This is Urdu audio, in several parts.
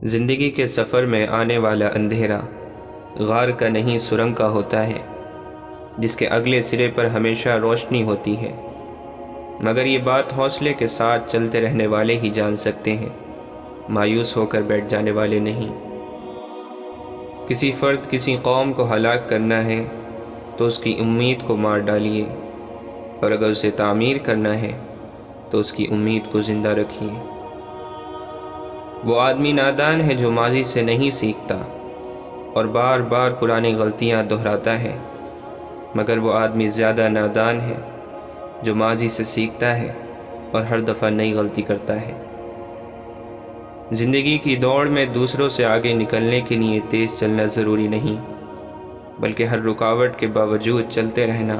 زندگی کے سفر میں آنے والا اندھیرا غار کا نہیں سرنگ کا ہوتا ہے، جس کے اگلے سرے پر ہمیشہ روشنی ہوتی ہے، مگر یہ بات حوصلے کے ساتھ چلتے رہنے والے ہی جان سکتے ہیں، مایوس ہو کر بیٹھ جانے والے نہیں۔ کسی فرد کسی قوم کو ہلاک کرنا ہے تو اس کی امید کو مار ڈالیے، اور اگر اسے تعمیر کرنا ہے تو اس کی امید کو زندہ رکھیے۔ وہ آدمی نادان ہے جو ماضی سے نہیں سیکھتا اور بار بار پرانی غلطیاں دہراتا ہے، مگر وہ آدمی زیادہ نادان ہے جو ماضی سے سیکھتا ہے اور ہر دفعہ نئی غلطی کرتا ہے۔ زندگی کی دوڑ میں دوسروں سے آگے نکلنے کے لیے تیز چلنا ضروری نہیں، بلکہ ہر رکاوٹ کے باوجود چلتے رہنا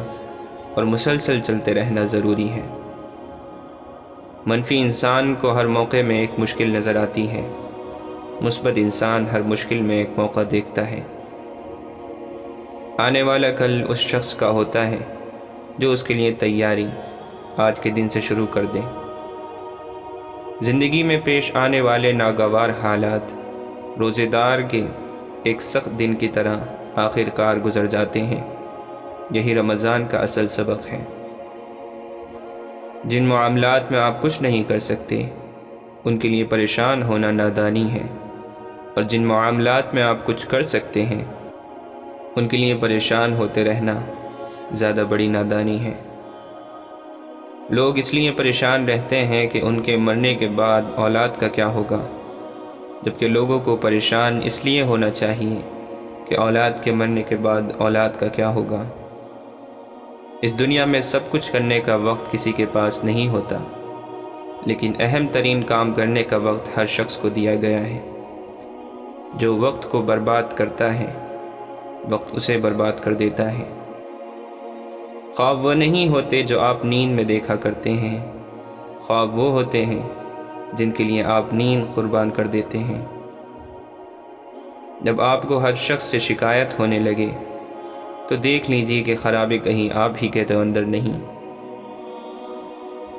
اور مسلسل چلتے رہنا ضروری ہے۔ منفی انسان کو ہر موقع میں ایک مشکل نظر آتی ہے، مثبت انسان ہر مشکل میں ایک موقع دیکھتا ہے۔ آنے والا کل اس شخص کا ہوتا ہے جو اس کے لیے تیاری آج کے دن سے شروع کر دے۔ زندگی میں پیش آنے والے ناگوار حالات روزے دار کے ایک سخت دن کی طرح آخر کار گزر جاتے ہیں۔ یہی رمضان کا اصل سبق ہے۔ جن معاملات میں آپ کچھ نہیں کر سکتے ان کے لیے پریشان ہونا نادانی ہے، اور جن معاملات میں آپ کچھ کر سکتے ہیں ان کے لیے پریشان ہوتے رہنا زیادہ بڑی نادانی ہے۔ لوگ اس لیے پریشان رہتے ہیں کہ ان کے مرنے کے بعد اولاد کا کیا ہوگا، جبکہ لوگوں کو پریشان اس لیے ہونا چاہیے کہ اولاد کے مرنے کے بعد اولاد کا کیا ہوگا۔ اس دنیا میں سب کچھ کرنے کا وقت کسی کے پاس نہیں ہوتا، لیکن اہم ترین کام کرنے کا وقت ہر شخص کو دیا گیا ہے۔ جو وقت کو برباد کرتا ہے وقت اسے برباد کر دیتا ہے۔ خواب وہ نہیں ہوتے جو آپ نیند میں دیکھا کرتے ہیں، خواب وہ ہوتے ہیں جن کے لیے آپ نیند قربان کر دیتے ہیں۔ جب آپ کو ہر شخص سے شکایت ہونے لگے تو دیکھ لیجیے کہ خرابی کہیں آپ ہی کے تو اندر نہیں۔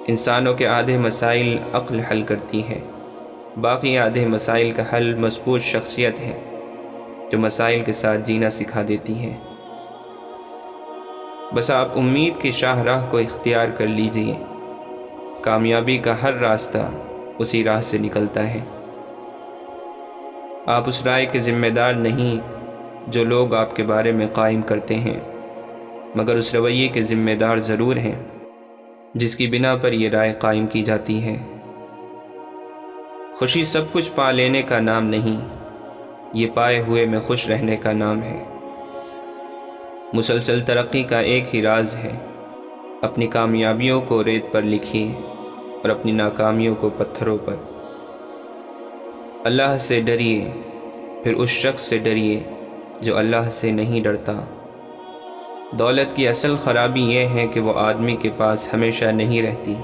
انسانوں کے آدھے مسائل عقل حل کرتی ہے، باقی آدھے مسائل کا حل مضبوط شخصیت ہے جو مسائل کے ساتھ جینا سکھا دیتی ہے۔ بس آپ امید کی شاہراہ کو اختیار کر لیجئے، کامیابی کا ہر راستہ اسی راہ سے نکلتا ہے۔ آپ اس رائے کے ذمہ دار نہیں جو لوگ آپ کے بارے میں قائم کرتے ہیں، مگر اس رویے کے ذمہ دار ضرور ہیں جس کی بنا پر یہ رائے قائم کی جاتی ہے۔ خوشی سب کچھ پا لینے کا نام نہیں، یہ پائے ہوئے میں خوش رہنے کا نام ہے۔ مسلسل ترقی کا ایک ہی راز ہے، اپنی کامیابیوں کو ریت پر لکھیے اور اپنی ناکامیوں کو پتھروں پر۔ اللہ سے ڈریے، پھر اس شخص سے ڈریے جو اللہ سے نہیں ڈرتا۔ دولت کی اصل خرابی یہ ہے کہ وہ آدمی کے پاس ہمیشہ نہیں رہتی،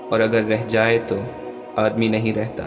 اور اگر رہ جائے تو آدمی نہیں رہتا۔